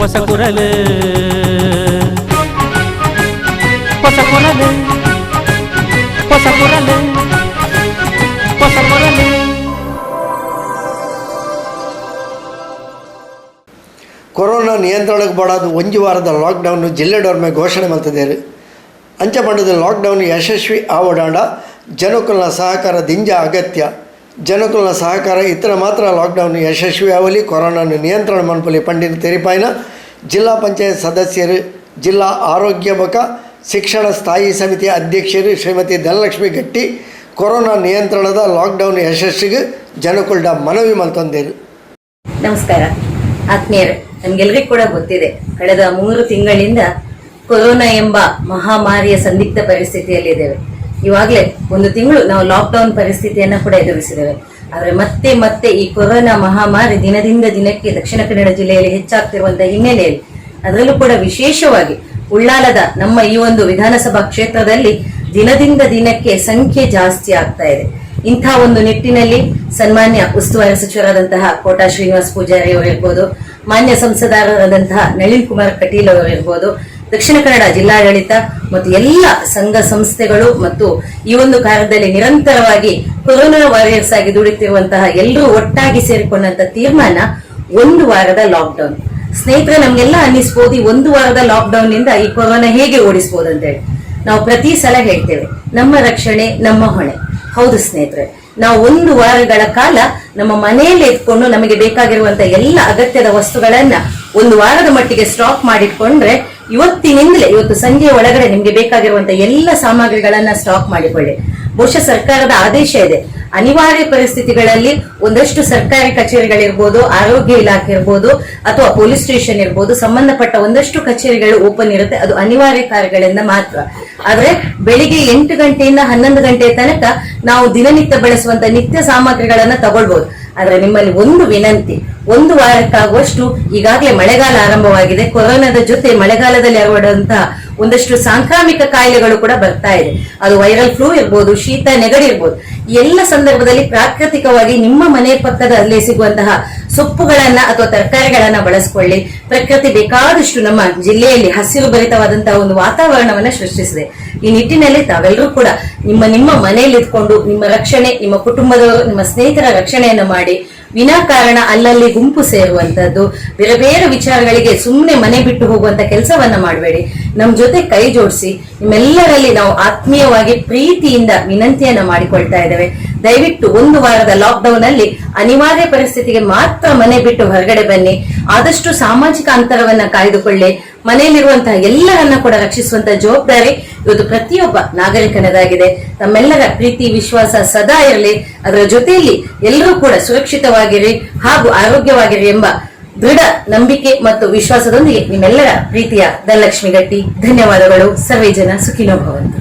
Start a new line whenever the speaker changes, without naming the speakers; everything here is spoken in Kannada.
ಹೊಸ ಕುರಲು ಹೊಸ ಕುರಲು ಹೊಸ ಕುರಲು ಹೊಸ ಕುರಲು.
ಕೊರೋನಾ ನಿಯಂತ್ರಣಕ್ಕೆ ಬೋಡಾದ ಒಂದು ವಾರದ ಲಾಕ್ಡೌನ್ ಜಿಲ್ಲೆಡವ್ರ ಮೇಲೆ ಘೋಷಣೆ ಮಾಡ್ತಿದ್ದಾರೆ. ಅಂಚೆ ಪಂಡದ ಲಾಕ್ಡೌನ್ ಯಶಸ್ವಿ ಆವಡಾಂಡ ಜನಕುಲನ ಸಹಕಾರ ದಿಂಜ ಅಗತ್ಯ. ಜನಕುಲನ ಸಹಕಾರ ಇತರ ಮಾತ್ರ ಲಾಕ್ಡೌನ್ ಯಶಸ್ವಿ ಆವಲಿ ಕೊರೋನಾನು ನಿಯಂತ್ರಣ ಮನ್ಪಲಿ ಪಂಡಿನ ತೆರಿಪಾಯಿನ ಜಿಲ್ಲಾ ಪಂಚಾಯತ್ ಸದಸ್ಯರು, ಜಿಲ್ಲಾ ಆರೋಗ್ಯ ಬಕ ಶಿಕ್ಷಣ ಸ್ಥಾಯಿ ಸಮಿತಿ ಅಧ್ಯಕ್ಷರು ಶ್ರೀಮತಿ ಧನಲಕ್ಷ್ಮಿ ಗಟ್ಟಿ ಕೊರೋನಾ ನಿಯಂತ್ರಣದ ಲಾಕ್ಡೌನ್ ಯಶಸ್ಸಿಗೆ ಜನಕುಲ್ಡ ಮನವಿ ಮಲ್ತೊಂದೇರು.
ನಮಸ್ಕಾರ ಆತ್ಮೀಯರೇ, ನಮ್ಗೆಲ್ರಿಗೂ ಕೂಡ ಗೊತ್ತಿದೆ, ಕಳೆದ 3 ತಿಂಗಳಿಂದ ಕೊರೋನಾ ಎಂಬ ಮಹಾಮಾರಿಯ ಸಂದಿಗ್ಧ ಪರಿಸ್ಥಿತಿಯಲ್ಲಿದ್ದೇವೆ. ಇವಾಗಲೇ 1 ತಿಂಗಳು ನಾವು ಲಾಕ್ಡೌನ್ ಪರಿಸ್ಥಿತಿಯನ್ನ ಕೂಡ ಎದುರಿಸಿದ್ದೇವೆ. ಆದರೆ ಮತ್ತೆ ಈ ಕೊರೋನಾ ಮಹಾಮಾರಿ ದಿನದಿಂದ ದಿನಕ್ಕೆ ದಕ್ಷಿಣ ಕನ್ನಡ ಜಿಲ್ಲೆಯಲ್ಲಿ ಹೆಚ್ಚಾಗ್ತಿರುವಂತಹ ಹಿನ್ನೆಲೆಯಲ್ಲಿ, ಅದರಲ್ಲೂ ಕೂಡ ವಿಶೇಷವಾಗಿ ಉಳ್ಳಾಲದ ನಮ್ಮ ಈ ಒಂದು ವಿಧಾನಸಭಾ ಕ್ಷೇತ್ರದಲ್ಲಿ ದಿನದಿಂದ ದಿನಕ್ಕೆ ಸಂಖ್ಯೆ ಜಾಸ್ತಿ ಆಗ್ತಾ ಇದೆ. ಇಂಥ ಒಂದು ನಿಟ್ಟಿನಲ್ಲಿ ಸನ್ಮಾನ್ಯ ಉಸ್ತುವಾರಿ ಸಚಿವರಾದಂತಹ ಕೋಟಾ ಶ್ರೀನಿವಾಸ ಪೂಜಾರಿ ಅವರಿರ್ಬೋದು, ಮಾನ್ಯ ಸಂಸದರಾದಂತಹ ನಳಿನ್ ಕುಮಾರ್ ಕಟೀಲ್ ಅವರಿರ್ಬೋದು, ದಕ್ಷಿಣ ಕನ್ನಡ ಜಿಲ್ಲಾಡಳಿತ ಮತ್ತು ಎಲ್ಲ ಸಂಘ ಸಂಸ್ಥೆಗಳು ಮತ್ತು ಈ ಒಂದು ಕಾರ್ಯದಲ್ಲಿ ನಿರಂತರವಾಗಿ ಕೊರೋನಾ ವಾರಿಯರ್ಸ್ ಆಗಿ ದುಡಿತಿರುವಂತಹ ಎಲ್ಲರೂ ಒಟ್ಟಾಗಿ ಸೇರಿಕೊಂಡಂತ ತೀರ್ಮಾನ 1 ವಾರದ ಲಾಕ್ಡೌನ್. ಸ್ನೇಹಿತರೆ, ನಮ್ಗೆಲ್ಲ ಅನ್ನಿಸ್ಬೋದು ಈ 1 ವಾರದ ಲಾಕ್ಡೌನ್ ನಿಂದ ಈ ಕೊರೋನಾ ಹೇಗೆ ಓಡಿಸಬಹುದು ಅಂತ ಹೇಳಿ. ನಾವು ಪ್ರತಿ ಸಲ ಹೇಳ್ತೇವೆ, ನಮ್ಮ ರಕ್ಷಣೆ ನಮ್ಮ ಹೊಣೆ. ಹೌದು ಸ್ನೇಹಿತರೆ, ನಾವು 1 ವಾರಗಳ ಕಾಲ ನಮ್ಮ ಮನೆಯಲ್ಲಿ ಇಟ್ಕೊಂಡು ನಮಗೆ ಬೇಕಾಗಿರುವಂತಹ ಎಲ್ಲ ಅಗತ್ಯದ ವಸ್ತುಗಳನ್ನ 1 ವಾರದ ಮಟ್ಟಿಗೆ ಸ್ಟಾಕ್ ಮಾಡಿಟ್ಕೊಂಡ್ರೆ ಇವತ್ತಿನಿಂದಲೇ ಇವತ್ತು ಸಂಜೆ ಒಳಗಡೆ ನಿಮ್ಗೆ ಬೇಕಾಗಿರುವಂತಹ ಎಲ್ಲ ಸಾಮಗ್ರಿಗಳನ್ನ ಸ್ಟಾಕ್ ಮಾಡಿಕೊಳ್ಳಿ. ಬಹುಶಃ ಸರ್ಕಾರದ ಆದೇಶ ಇದೆ, ಅನಿವಾರ್ಯ ಪರಿಸ್ಥಿತಿಗಳಲ್ಲಿ ಒಂದಷ್ಟು ಸರ್ಕಾರಿ ಕಚೇರಿಗಳಿರ್ಬೋದು, ಆರೋಗ್ಯ ಇಲಾಖೆ ಇರ್ಬೋದು ಅಥವಾ ಪೊಲೀಸ್ ಸ್ಟೇಷನ್ ಇರ್ಬೋದು, ಸಂಬಂಧಪಟ್ಟ ಒಂದಷ್ಟು ಕಚೇರಿಗಳು ಓಪನ್ ಇರುತ್ತೆ. ಅದು ಅನಿವಾರ್ಯ ಕಾರ್ಯಗಳಿಂದ ಮಾತ್ರ. ಆದ್ರೆ ಬೆಳಿಗ್ಗೆ 8 ಗಂಟೆಯಿಂದ 11 ಗಂಟೆ ತನಕ ನಾವು ದಿನನಿತ್ಯ ಬಳಸುವಂತ ನಿತ್ಯ ಸಾಮಗ್ರಿಗಳನ್ನ ತಗೊಳ್ಬಹುದು. ಆದ್ರೆ ನಿಮ್ಮಲ್ಲಿ ಒಂದು ವಿನಂತಿ, 1 ವಾರಕ್ಕಾಗುವಷ್ಟು ಈಗಾಗಲೇ ಮಳೆಗಾಲ ಆರಂಭವಾಗಿದೆ. ಕೊರೋನಾದ ಜೊತೆ ಮಳೆಗಾಲದಲ್ಲಿ ಹರಡುವಂತಹ ಒಂದಷ್ಟು ಸಾಂಕ್ರಾಮಿಕ ಕಾಯಿಲೆಗಳು ಕೂಡ ಬರ್ತಾ ಇದೆ. ಅದು ವೈರಲ್ ಫ್ಲೂ ಇರ್ಬೋದು, ಶೀತ ನೆಗಡಿ ಇರ್ಬೋದು. ಎಲ್ಲ ಸಂದರ್ಭದಲ್ಲಿ ಪ್ರಾಕೃತಿಕವಾಗಿ ನಿಮ್ಮ ಮನೆ ಪಕ್ಕದಲ್ಲೇ ಸಿಗುವಂತಹ ಸೊಪ್ಪುಗಳನ್ನ ಅಥವಾ ತರಕಾರಿಗಳನ್ನ ಬಳಸಿಕೊಳ್ಳಿ. ಪ್ರಕೃತಿ ಬೇಕಾದಷ್ಟು ನಮ್ಮ ಜಿಲ್ಲೆಯಲ್ಲಿ ಹಸಿರು ಭರಿತವಾದಂತಹ ಒಂದು ವಾತಾವರಣವನ್ನ ಸೃಷ್ಟಿಸಿದೆ. ಈ ನಿಟ್ಟಿನಲ್ಲಿ ತಾವೆಲ್ಲರೂ ಕೂಡ ನಿಮ್ಮ ಮನೆಯಲ್ಲಿ ಇದ್ಕೊಂಡು ನಿಮ್ಮ ರಕ್ಷಣೆ, ನಿಮ್ಮ ಕುಟುಂಬದವರು, ನಿಮ್ಮ ಸ್ನೇಹಿತರ ರಕ್ಷಣೆಯನ್ನ ಮಾಡಿ. ವಿನಾಕಾರಣ ಅಲ್ಲಲ್ಲಿ ಗುಂಪು ಸೇರುವಂತದ್ದು, ಬೇರೆ ಬೇರೆ ವಿಚಾರಗಳಿಗೆ ಸುಮ್ಮನೆ ಮನೆ ಬಿಟ್ಟು ಹೋಗುವಂತ ಕೆಲಸವನ್ನ ಮಾಡಬೇಡಿ. ನಮ್ ಜೊತೆ ಕೈ ಜೋಡಿಸಿ ನಿಮ್ಮೆಲ್ಲರಲ್ಲಿ ನಾವು ಆತ್ಮೀಯವಾಗಿ ಪ್ರೀತಿಯಿಂದ ವಿನಂತಿಯನ್ನ ಮಾಡಿಕೊಳ್ತಾ ಇದ್ದೇವೆ. ದಯವಿಟ್ಟು 1 ವಾರದ ಲಾಕ್ಡೌನ್ ಅಲ್ಲಿ ಅನಿವಾರ್ಯ ಪರಿಸ್ಥಿತಿಗೆ ಮಾತ್ರ ಮನೆ ಬಿಟ್ಟು ಹೊರಗಡೆ ಬನ್ನಿ. ಆದಷ್ಟು ಸಾಮಾಜಿಕ ಅಂತರವನ್ನ ಕಾಯ್ದುಕೊಳ್ಳಿ. ಮನೆಯಲ್ಲಿರುವಂತಹ ಎಲ್ಲರನ್ನ ಕೂಡ ರಕ್ಷಿಸುವಂತಹ ಜವಾಬ್ದಾರಿ ಇವತ್ತು ಪ್ರತಿಯೊಬ್ಬ ನಾಗರಿಕನದಾಗಿದೆ. ತಮ್ಮೆಲ್ಲರ ಪ್ರೀತಿ ವಿಶ್ವಾಸ ಸದಾ ಇರಲಿ. ಅದರ ಜೊತೆಯಲ್ಲಿ ಎಲ್ಲರೂ ಕೂಡ ಸುರಕ್ಷಿತವಾಗಿರಿ ಹಾಗೂ ಆರೋಗ್ಯವಾಗಿರಿ ಎಂಬ ದೃಢ ನಂಬಿಕೆ ಮತ್ತು ವಿಶ್ವಾಸದೊಂದಿಗೆ ನಿಮ್ಮೆಲ್ಲರ ಪ್ರೀತಿಯ ಧನಲಕ್ಷ್ಮಿ ಗಟ್ಟಿ. ಧನ್ಯವಾದಗಳು. ಸರ್ವೇ ಜನ ಸುಖಿನೋ ಭವಂತು.